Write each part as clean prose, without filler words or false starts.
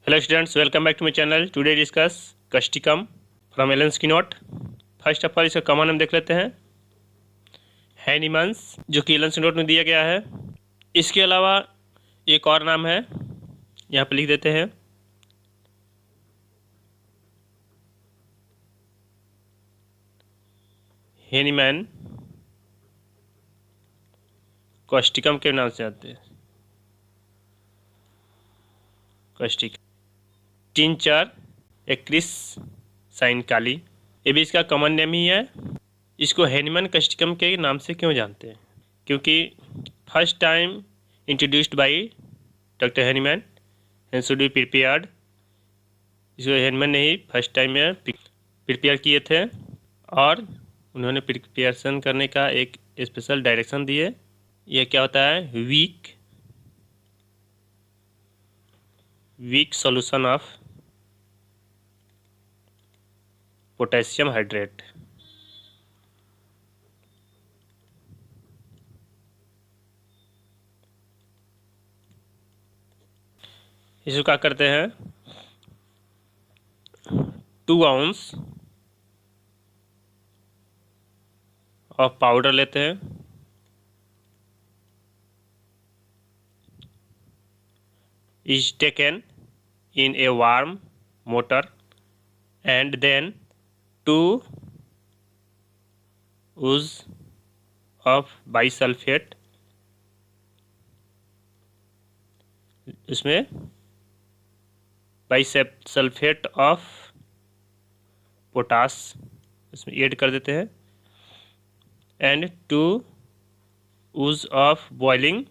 Hello students, welcome back to my channel. Today discuss Causticum from Allen's keynote. First of all इसका common नाम देख लेते हैं, हैनिमन्स, जो कि एलन्स नोट में दिया गया है। इसके अलावा एक और नाम है, यहाँ पे लिख देते हैं, हैनिमैन कॉस्टिकम के नाम से आते हैं। कॉस्टिक टिंचर एक्रिस साइन काली, ये भी इसका कॉमन नेम ही है। इसको हैनिमैन कॉस्टिकम के नाम से क्यों जानते हैं? क्योंकि first time introduced by doctor Hahnemann and should be prepared. इसको हैनिमैन ने ही फर्स्ट टाइम में प्रिपेयर किए थे और उन्होंने प्रिपेरेशन करने का एक स्पेशल डायरेक्शन दिए। यह क्या होता है? Weak solution of potassium hydrate. इसको क्या करते हैं? 2 ounce ऑफ पाउडर लेते हैं, is taken in a warm mortar and then 2 ounces of bisulfate, इसमें बाइसल्फेट ऑफ पोटास इसमें ऐड कर देते हैं and 2 ounces of boiling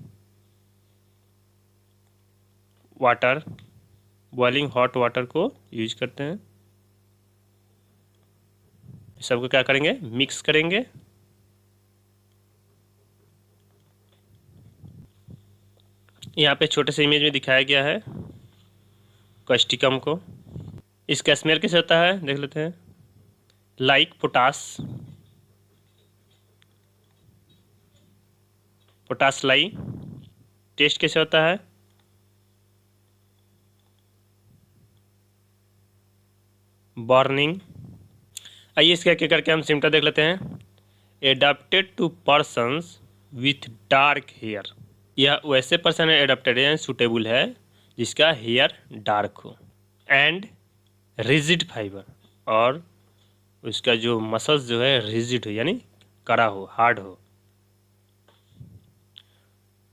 water, boiling hot water को यूज करते हैं। सबको क्या करेंगे? मिक्स करेंगे। यहाँ पे छोटे से इमेज में दिखाया गया है कॉस्टिकम को। इसका स्मेल कैसे होता है देख लेते हैं। लाइक पोटास लाई। टेस्ट कैसे होता है? बर्निंग। आइए इसका एक करके हम सिम्टम देख लेते हैं। Adapted to persons with dark hair. यह वैसे पर्सन है, एडाप्टेड है, सूटेबल है जिसका हेयर डार्क हो एंड रिजिड फाइबर, और उसका जो मसल्स जो है रिजिड हो यानी कड़ा हो, हार्ड हो,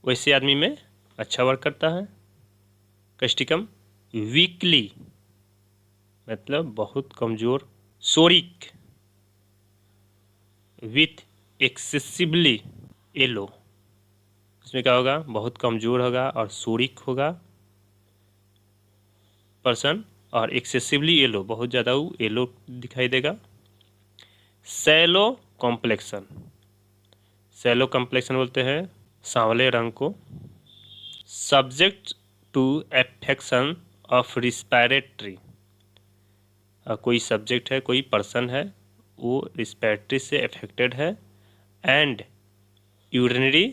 वैसे आदमी में अच्छा वर्क करता है। कॉस्टिकम वीकली मतलब बहुत कमज़ोर। सोरिक विथ एक्सेसिवली येलो, इसमें क्या होगा? बहुत कमज़ोर होगा और सोरिक होगा पर्सन, और एक्सेसिवली येलो, बहुत ज़्यादा वो येलो दिखाई देगा। सैलो कॉम्प्लेक्शन, सैलो कॉम्प्लेक्शन बोलते हैं सांवले रंग को। Subject to affection of respiratory, कोई सब्जेक्ट है, कोई पर्सन है, वो रिस्पायरेटरी से अफेक्टेड है। एंड यूरिनरी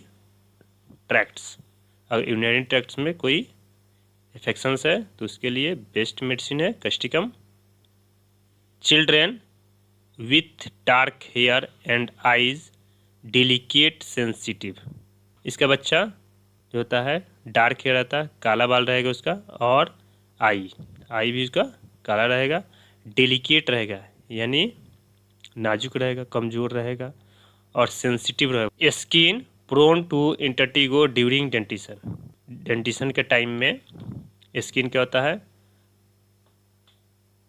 ट्रैक्ट्स, अगर यूरिनरी ट्रैक्ट्स में कोई इन्फेक्शंस है तो उसके लिए बेस्ट मेडिसिन है causticum. Children with dark hair and eyes delicate sensitive, इसका बच्चा जो होता है डार्क हेयर रहता है, काला बाल रहेगा उसका, और आई भी उसका काला रहेगा, डेलिकेट रहेगा यानी नाजुक रहेगा, कमज़ोर रहेगा और सेंसिटिव रहेगा। Skin prone to intertrigo during dentition, dentition के टाइम में स्किन क्या होता है?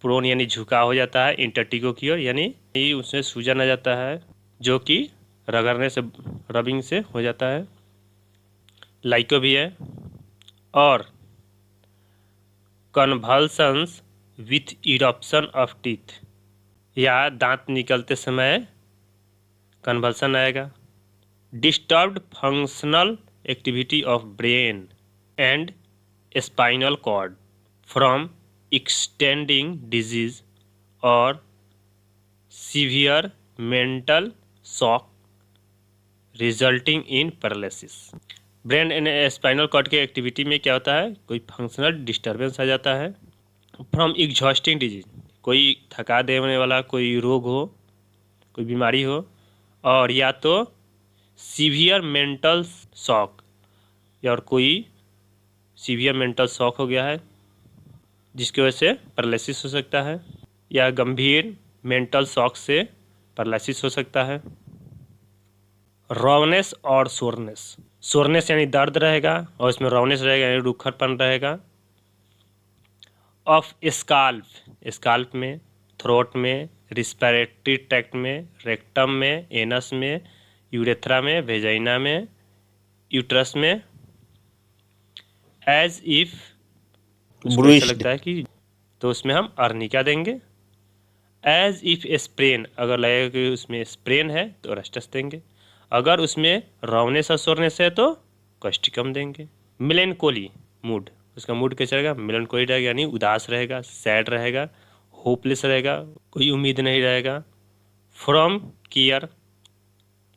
प्रोन यानी झुका हो जाता है इंटर्टिगो की ओर, यानी उसमें सूजन आ जाता है जो कि रगड़ने से, रबिंग से हो जाता है। लाइको भी है। और convulsions with eruption of teeth, या दांत निकलते समय कन्वल्सन आएगा। Disturbed functional activity of brain and spinal cord from extending disease और severe mental shock resulting in paralysis. Brain and spinal cord के एक्टिविटी में क्या होता है? कोई फंक्शनल डिस्टर्बेंस आ जाता है फ्रॉम एग्जॉस्टिंग डिजीज, कोई थका देने वाला कोई रोग हो, कोई बीमारी हो, और या तो सीवियर मेंटल शॉक, या और कोई सीवियर मेंटल शॉक हो गया है जिसकी वजह से पैरालिसिस हो सकता है, या गंभीर मेंटल शॉक से पैरालिसिस हो सकता है। रॉनेस और सोरनेस, सोरनेस यानी दर्द रहेगा और इसमें रॉनेस रहेगा यानी रूखापन रहेगा। ऑफ स्काल्प, स्काल्प में, थ्रोट में, रिस्पिरेटरी ट्रैक्ट में, रेक्टम में, एनस में, यूरेथ्रा में, वेजाइना में, यूट्रस में। एज इफ, उसको ऐसा लगता है कि, तो उसमें हम अर्निका देंगे। एज इफ स्प्रेन, अगर लगेगा कि उसमें स्प्रेन है तो रस्टस देंगे। अगर उसमें रॉनेस और सोरनेस है तो कॉस्टिकम देंगे। मेलेनकोली, मूड, उसका मूड कैसा रहेगा? मेलेनकोली रहेगा यानी उदास रहेगा, सैड रहेगा, होपलेस रहेगा, कोई उम्मीद नहीं रहेगा। फ्रॉम केयर,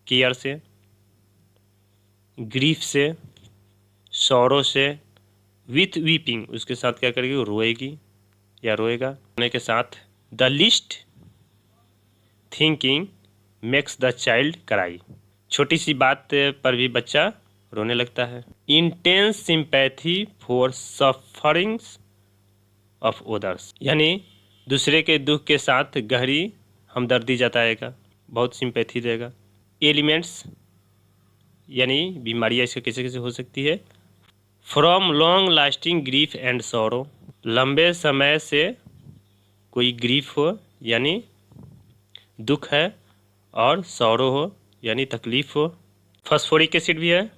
केयर से, ग्रीफ से, सौरो से, विथ वीपिंग, उसके साथ क्या करेगी? वो रोएगी या रोएगा। रोने के साथ the list thinking makes the child cry, छोटी सी बात पर भी बच्चा रोने लगता है। Intense sympathy for sufferings of others, यानी दूसरे के दुख के साथ गहरी हमदर्दी जताएगा, बहुत सिंपैथी देगा। एलिमेंट्स यानी बीमारियाँ इसके कैसे कैसे हो सकती है। From long lasting grief and sorrow, लंबे समय से कोई ग्रीफ हो यानी दुख है, और सौरो हो यानी तकलीफ हो। फॉस्फोरिक एसिड भी है।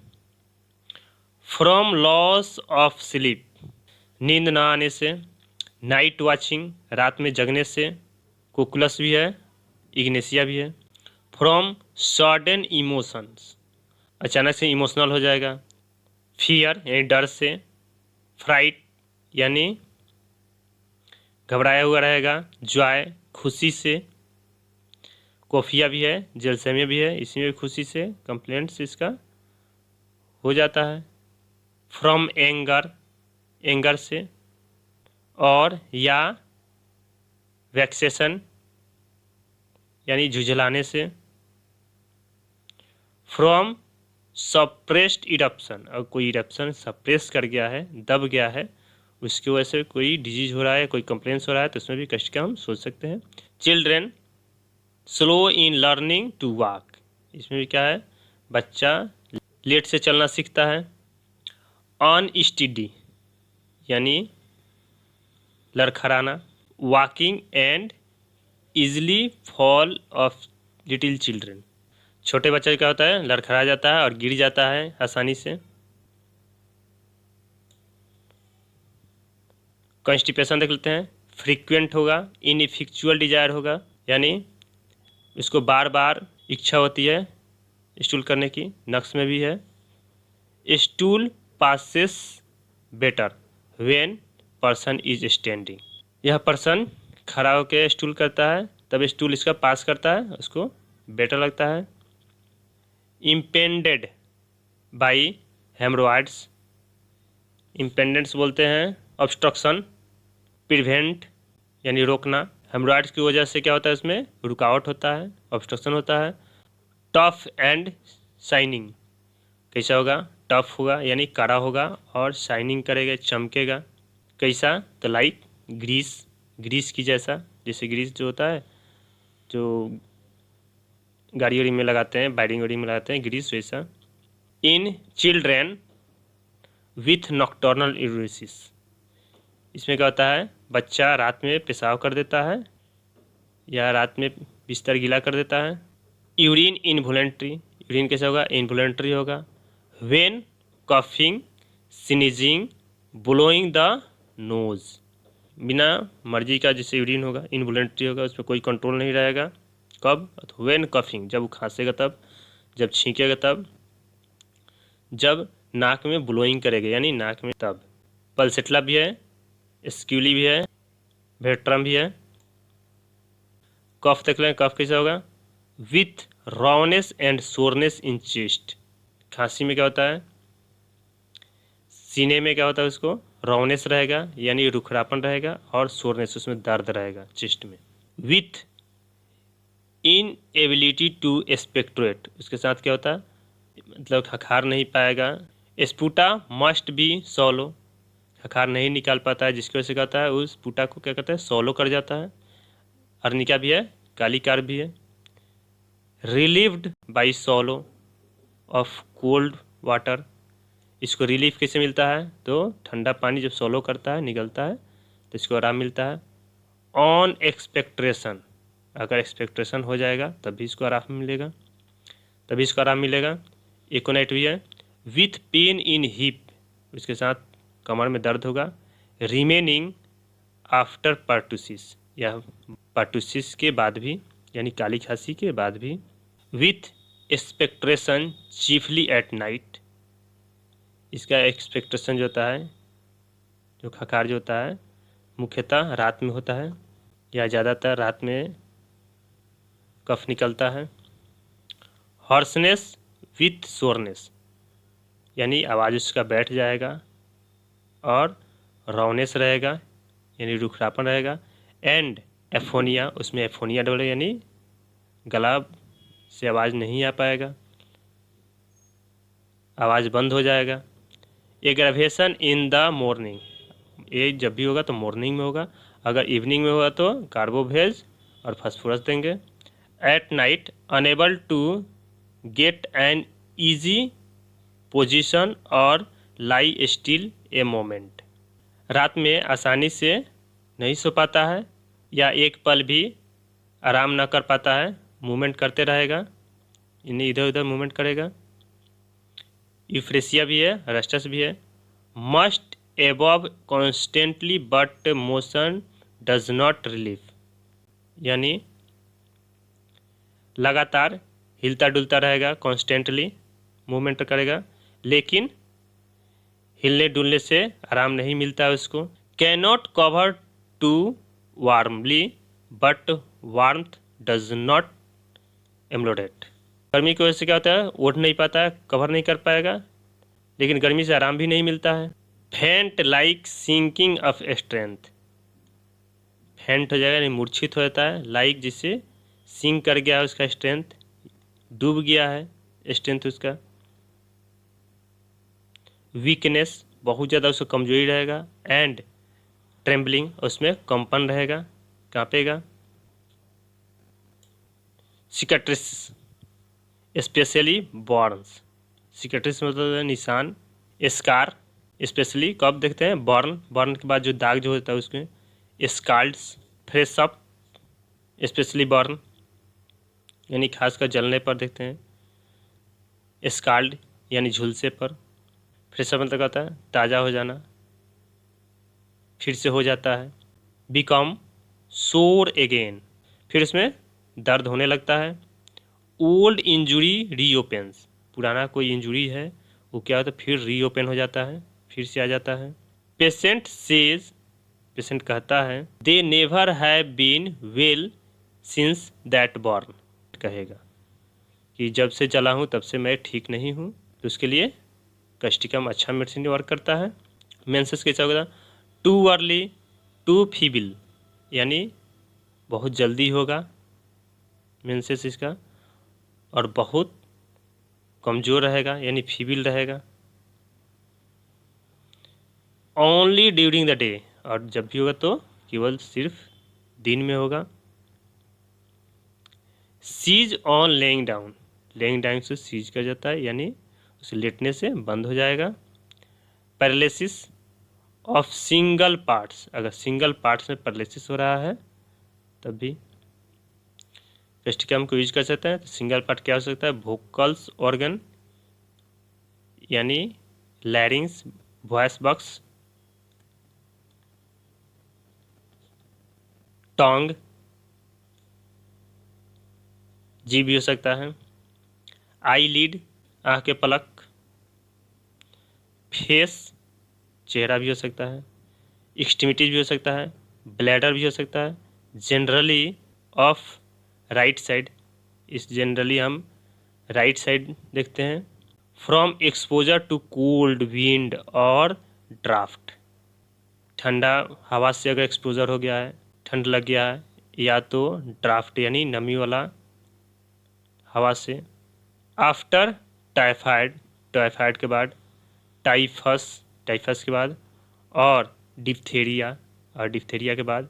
फ्रॉम लॉस ऑफ स्लीप, नींद ना आने से। नाइट वाचिंग, रात में जगने से। कोकुलस भी है, इग्नेसिया भी है। फ्रॉम सडन इमोशंस, अचानक से इमोशनल हो जाएगा। फियर यानी डर से। फ्राइट यानी घबराया हुआ रहेगा। जॉय, खुशी से। कोफिया भी है, जेलसेमिया भी है, इसी में भी खुशी से कंप्लेंट्स इसका हो जाता है। फ्रॉम एंगर, एंगर से। और या वैक्सेशन यानी झुझलाने से। फ्रॉम सप्रेस्ड इरप्शन, और कोई इरप्शन सप्रेस कर गया है, दब गया है, उसकी वजह से कोई डिजीज हो रहा है, कोई कंप्लेंट्स हो रहा है, तो उसमें भी कष्ट का हम सोच सकते हैं। Children slow in learning to walk, इसमें भी क्या है? बच्चा लेट से चलना सीखता है। अनस्टेडी यानी लड़खड़ाना। Walking and easily fall of little children, छोटे बच्चे का क्या होता है? लड़खड़ा जाता है और गिर जाता है आसानी से। कॉन्स्टिपेशन देख लेते हैं। फ्रीक्वेंट होगा। इनइफेक्चुअल डिजायर होगा, यानी इसको बार बार इच्छा होती है स्टूल करने की, नक्स में भी है। Stool passes better when person is standing, यह पर्सन खड़ा होकर स्टूल करता है तब स्टूल इसका पास करता है, उसको बेटर लगता है। इम्पेंडेड बाई हेमरोइड्स, इम्पेंडेंट्स बोलते हैं ऑब्स्ट्रक्शन। प्रिवेंट यानी रोकना, हेमरोइड्स की वजह से क्या होता है? इसमें रुकावट होता है, ऑब्स्ट्रक्शन होता है। टफ एंड शाइनिंग, कैसा होगा? टफ होगा यानी कड़ा होगा और शाइनिंग करेगा, चमकेगा। कैसा? तो लाइक ग्रीस, ग्रीस की जैसा, जैसे ग्रीस जो होता है जो गाड़ी वाड़ी में लगाते हैं, बाइडिंग वाइडिंग में लगाते हैं, ग्रीस वैसा। इन चिल्ड्रेन विथ नॉक्टर्नल यूरिसिस, इसमें क्या होता है? बच्चा रात में पेशाब कर देता है या रात में बिस्तर गीला कर देता है। यूरिन इनवॉलेंट्री, यूरिन कैसा होगा? इनवॉलेंट्री होगा। When coughing, sneezing, blowing the nose, बिना मर्जी का जैसे यूरिन होगा, इनवॉलेंट्री होगा, उस पर कोई कंट्रोल नहीं रहेगा। कब? व्हेन कफिंग, जब वो खांसेगा तब, जब छींकेगा तब, जब नाक में ब्लोइंग करेगा यानी नाक में तब। पल्सेटला भी है, स्क्यूली भी है, वेट्रम भी है। कफ देख लें, कफ कैसा होगा? With rawness and soreness in chest, खांसी में क्या होता है? सीने में क्या होता है? उसको राउनेस रहेगा यानी रुखरापन रहेगा, और सोरनेस उसमें दर्द रहेगा चेस्ट में। विथ इनएबिलिटी टू एक्सपेक्टोरेट, उसके साथ क्या होता है, मतलब खखार नहीं पाएगा। स्पुटा मस्ट बी सॉलो, खखार नहीं निकाल पाता है, जिसकी वजह से क्या होता है, उस पुटा को क्या कहते हैं, सॉलो कर जाता है। अर्निका भी है, काली कार भी है। Relieved by सॉलो of cold water, इसको रिलीफ कैसे मिलता है, तो ठंडा पानी जब सॉलो करता है, निकलता है, तो इसको आराम मिलता है। ऑन एक्सपेक्ट्रेशन, अगर एक्सपेक्ट्रेशन हो जाएगा तब भी इसको आराम मिलेगा, तभी इसको आराम मिलेगा। एकोनाइट भी है। विथ पेन इन हिप, इसके साथ कमर में दर्द होगा। रिमेनिंग आफ्टर पर्टूसिस, या पर्टूसिस के बाद भी, यानी काली खांसी के बाद भी। विथ एक्सपेक्ट्रेशन चीफली एट नाइट, इसका एक्सपेक्टेशन जो होता है, जो खखार जो होता है, मुख्यतः रात में होता है, या ज़्यादातर रात में कफ निकलता है। हॉर्सनेस विथ सोरनेस, यानी आवाज़ उसका बैठ जाएगा, और राउनेस रहेगा यानी रुखरापन रहेगा। एंड एफोनिया, उसमें एफोनिया डबल, यानी गला से आवाज़ नहीं आ पाएगा, आवाज़ बंद हो जाएगा। एग्रावेशन इन द मॉर्निंग, ये जब भी होगा तो मॉर्निंग में होगा, अगर इवनिंग में होगा तो कार्बोवेज और फास्फोरस देंगे। At night unable to get an easy position और लाई स्टिल ए मोमेंट, रात में आसानी से नहीं सो पाता है या एक पल भी आराम न कर पाता है, मूवमेंट करते रहेगा, इन्हें इधर उधर मूवमेंट करेगा। यूफ्रेसिया भी है, रस्टस भी है। Must above constantly but motion does not relief, यानी लगातार हिलता डुलता रहेगा, कॉन्स्टेंटली मूवमेंट करेगा, लेकिन हिलने डुलने से आराम नहीं मिलता है उसको। Cannot cover too warmly but warmth does not एम्लोडेट, गर्मी की वजह से क्या होता है, ओढ़ नहीं पाता है, कवर नहीं कर पाएगा, लेकिन गर्मी से आराम भी नहीं मिलता है। फेंट लाइक सिंकिंग ऑफ स्ट्रेंथ, फेंट हो जाएगा यानी मूर्छित हो जाता है, लाइक जिससे सिंक कर गया है उसका स्ट्रेंथ, डूब गया है स्ट्रेंथ उसका। वीकनेस, बहुत ज़्यादा उसको कमजोरी रहेगा। एंड ट्रेम्बलिंग, उसमें कंपन रहेगा, कांपेगा। सिकाट्रिस स्पेशली बर्न्स, सिकाट्रिस मतलब निशान, स्कार स्पेशली कब देखते हैं, बर्न के बाद जो दाग जो होता है उसमें। स्काल्ड्स फ्रेश अप स्पेशली बर्न, यानी खासकर जलने पर देखते हैं। स्काल्ड यानी झुलसे पर। फ्रेश अप मतलब होता है ताज़ा हो जाना, फिर से हो जाता है। बिकम सोर अगेन, फिर इसमें दर्द होने लगता है। ओल्ड इंजुरी रीओपेंस, पुराना कोई इंजुरी है वो क्या होता है, फिर रीओपन हो जाता है, फिर से आ जाता है। पेशेंट सेज, पेशेंट कहता है, they never have been well since that burn, कहेगा कि जब से जला हूँ तब से मैं ठीक नहीं हूँ, तो उसके लिए कैस्टिकम अच्छा मेडिसिन वर्क करता है। मेंसेस कैसा होगा, टू अर्ली टू फीबिल, यानी बहुत जल्दी होगा मेंसेस इसका, और बहुत कमज़ोर रहेगा यानी फीबिल रहेगा। ओनली ड्यूरिंग द डे, और जब भी होगा तो केवल सिर्फ दिन में होगा। Cease on lying down, lying down से सीज कर जाता है, यानी उसे लेटने से बंद हो जाएगा। पैरालिसिस ऑफ सिंगल पार्ट्स, अगर सिंगल पार्ट्स में पैरालिसिस हो रहा है तब भी कैस्टिकम को यूज कर सकते हैं। तो सिंगल पार्ट क्या हो सकता है, वोकल्स ऑर्गन यानी लैरिंग्स, वॉइस बॉक्स, टोंग, जीभ भी हो सकता है। आई लीड, आँख के पलक। फेस, चेहरा भी हो सकता है। एक्सट्रीमिटीज भी हो सकता है। ब्लैडर भी हो सकता है। जनरली ऑफ राइट साइड, इस जनरली हम राइट साइड देखते हैं। From exposure to cold wind और ड्राफ्ट, ठंडा हवा से अगर एक्सपोजर हो गया है, ठंड लग गया है, या तो ड्राफ्ट यानी नमी वाला हवा से। आफ्टर टाइफाइड, टाइफाइड के बाद टाइफस, टाइफस के बाद और डिप्थेरिया, और डिप्थेरिया के बाद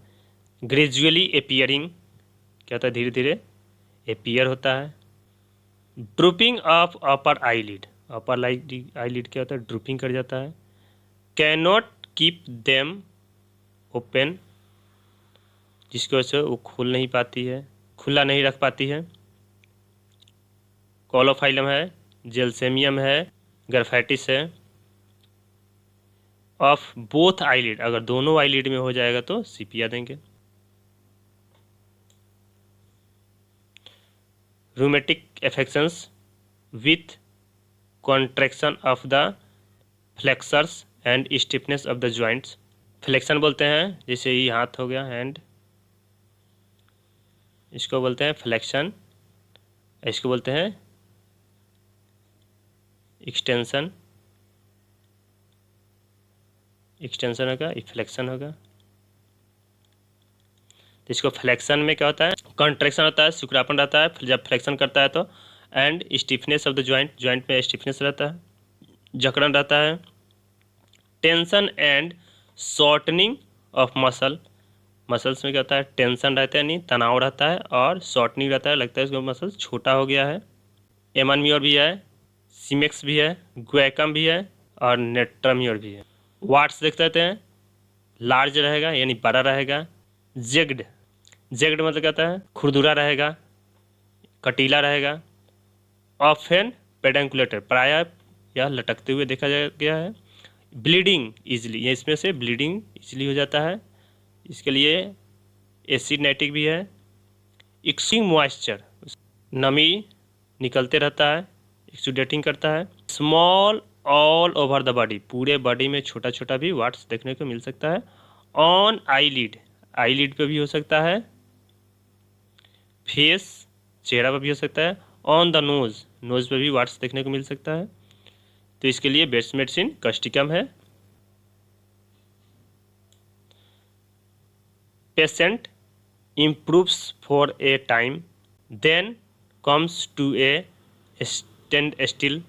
ग्रेजुअली एपियरिंग, क्या होता है, धीरे धीरे एपियर होता है। Drooping of upper eyelid, upper eyelid क्या होता है, ड्रूपिंग कर जाता है। Can not keep them open, जिसकी वजह से वो खुल नहीं पाती है, खुला नहीं रख पाती है। कोलोफाइलम है, जेलसेमियम है, ग्राफाइटिस है। ऑफ बोथ आईलिड, अगर दोनों आईलिड में हो जाएगा तो सीपिया देंगे। Rheumatic affections with contraction of the flexors and stiffness of the joints. Flexion बोलते हैं, जैसे ये हाथ हो गया हैंड, इसको बोलते हैं फ्लेक्शन, इसको बोलते हैं एक्सटेंशन, एक्सटेंशन होगा, फ्लेक्शन होगा। तो इसको फ्लेक्शन में क्या होता है, कॉन्ट्रैक्शन होता है, सिकुड़ापन रहता है, फिर जब फ्लेक्शन करता है तो and stiffness of the joint, joint में स्टिफनेस रहता है, जकड़न रहता है। Tension and shortening of muscle, muscles में क्या होता है, टेंशन रहता है, नहीं तनाव रहता है, और शॉर्टनिंग रहता है, लगता है इसका मसल छोटा हो गया है। एमनम्योर भी है, सीमेक्स भी है, ग्वैकम भी है, और नेट्रम्योर भी है। वाट्स देखते रहते हैं, लार्ज रहेगा यानी बड़ा रहेगा। जेग्ड, जेग्ड मतलब क्या होता है, खुरदुरा रहेगा, कटीला रहेगा। ऑफेन पेडंकुलेटर, प्रायः या लटकते हुए देखा गया है। ब्लीडिंग इजली, ये इसमें से ब्लीडिंग इजली हो जाता है, इसके लिए एसिडनेटिक भी है। एक्सिंग मॉइस्चर, नमी निकलते रहता है, एक्सुडेटिंग करता है। Small all over the body, पूरे बॉडी में छोटा छोटा भी वाट्स देखने को मिल सकता है। ऑन आईलिड, आईलिड पे भी हो सकता है। फेस, चेहरा पर भी हो सकता है। ऑन द नोज, नोज पे भी वाट्स देखने को मिल सकता है। तो इसके लिए बेस्ट मेडिसिन कास्टिकम है। Patient improves for a time, then comes to a stand still।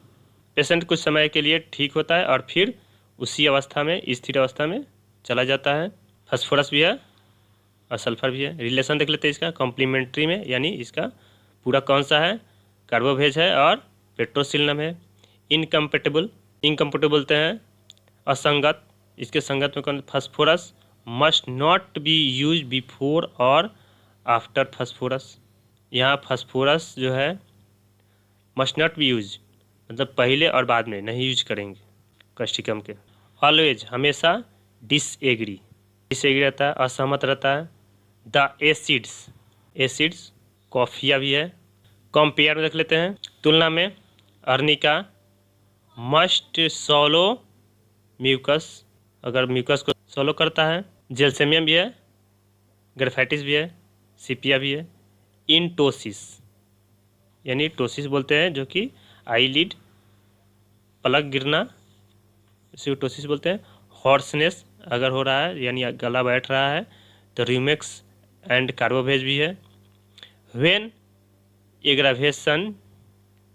Patient कुछ समय के लिए ठीक होता है और फिर उसी अवस्था में, स्थिर अवस्था में चला जाता है। फास्फोरस भी है और सल्फर भी है। रिलेशन देख लेते हैं इसका कॉम्प्लीमेंट्री में, यानी इसका पूरा कौन सा है, कार्बोवेज है और पेट्रोसिलिनम है। इनकम्पेटेबल, इनकम्पेटेबल बोलते हैं असंगत, इसके संगत में कौन, phosphorus must not be use before और आफ्टर फास्फोरस। यहाँ फास्फोरस जो है मस्ट नॉट बी यूज, मतलब पहले और बाद में नहीं यूज करेंगे कास्टिकम के। ऑलवेज, हमेशा डिसएग्री, डिसएग्री रहता है, असहमत रहता है। द एसिड्स, एसिड्स कॉफिया भी है। कंपेयर में देख लेते हैं, तुलना में। अर्निका मस्ट सोलो म्यूकस, अगर म्यूकस को सोलो करता है। जेलसेमियम भी है, ग्राफाइटिस भी है, सीपिया भी है। इंटोसिस, यानी टोसिस बोलते हैं जो कि आईलिड पलक गिरना, इसे टोसिस बोलते हैं। हॉर्सनेस अगर हो रहा है यानी गला बैठ रहा है तो र्यूमेक्स एंड कार्बोवेज भी है। When aggravation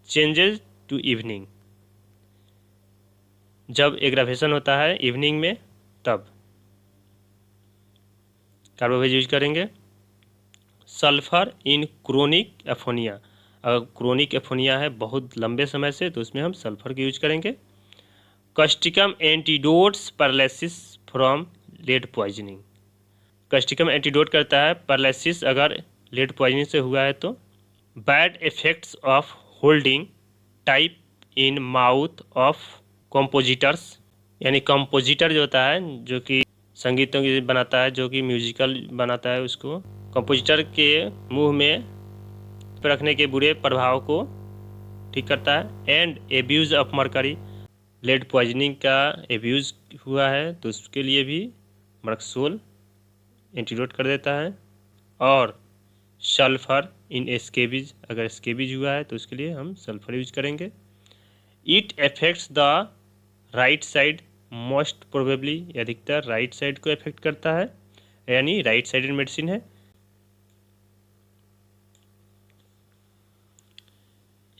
changes to evening, जब एग्रावेशन होता है इवनिंग में तब कार्बोवेज यूज करेंगे। सल्फर इन क्रोनिक एफोनिया, अगर क्रोनिक एफोनिया है बहुत लंबे समय से तो उसमें हम सल्फर का यूज करेंगे। Causticum antidotes paralysis from lead poisoning, causticum antidote करता है पैरालिसिस अगर लेड पॉइजनिंग से हुआ है तो। Bad effects of holding type in mouth of compositors, यानी कंपोजिटर जो होता है जो कि संगीतों की बनाता है, जो कि म्यूजिकल बनाता है, उसको कंपोजिटर के मुंह में रखने के बुरे प्रभाव को ठीक करता है। And abuse of mercury, lead poisoning का एब्यूज़ हुआ है तो उसके लिए भी मर्कसोल एंटीडोट कर देता है। और सल्फर इन स्केबीज, अगर स्केबीज हुआ है तो उसके लिए हम सल्फर यूज करेंगे। It affects the right side most probably अधिकतर राइट साइड को इफेक्ट करता है, यानी राइट साइडेड मेडिसिन है।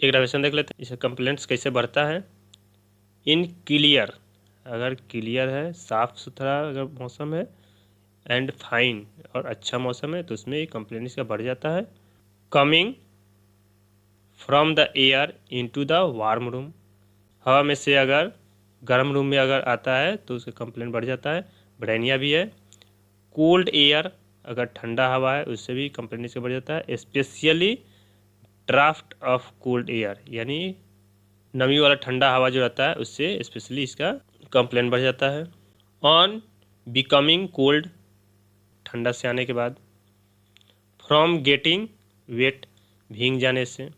एक ग्राफिकेशन देख लेते हैं, इसका कंप्लेंट्स कैसे बढ़ता है। इन क्लियर, अगर क्लियर है, साफ सुथरा अगर मौसम है, एंड फाइन और अच्छा मौसम है, तो उसमें ये कंप्लेंट इसका बढ़ जाता है। Coming from the air into the warm room, हवा में से अगर गर्म रूम में अगर आता है तो उसका कंप्लेंट बढ़ जाता है। ब्रेनिया भी है। कोल्ड एयर, अगर ठंडा हवा है उससे भी कंप्लेंट इसका बढ़ जाता है। Specially draft of cold air, यानी नमी वाला ठंडा हवा जो रहता है उससे स्पेशली इसका कंप्लेंट बढ़ जाता है। ऑन बिकमिंग कोल्ड, ठंडा से आने के बाद। फ्रॉम गेटिंग वेट, भीग जाने से।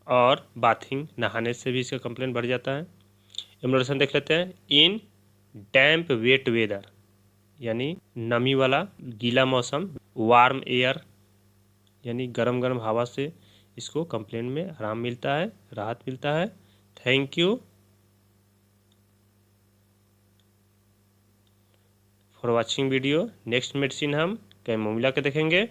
और बाथिंग, नहाने से भी इसका कंप्लेंट बढ़ जाता है। इम्यूनेशन देख लेते हैं। इन डैम्प वेट वेदर, यानी नमी वाला गीला मौसम। वार्म एयर, यानी गरम गरम हवा से इसको कंप्लेंट में आराम मिलता है, राहत मिलता है। Thank you for watching video. Next medicine हम कैमोमिला के देखेंगे।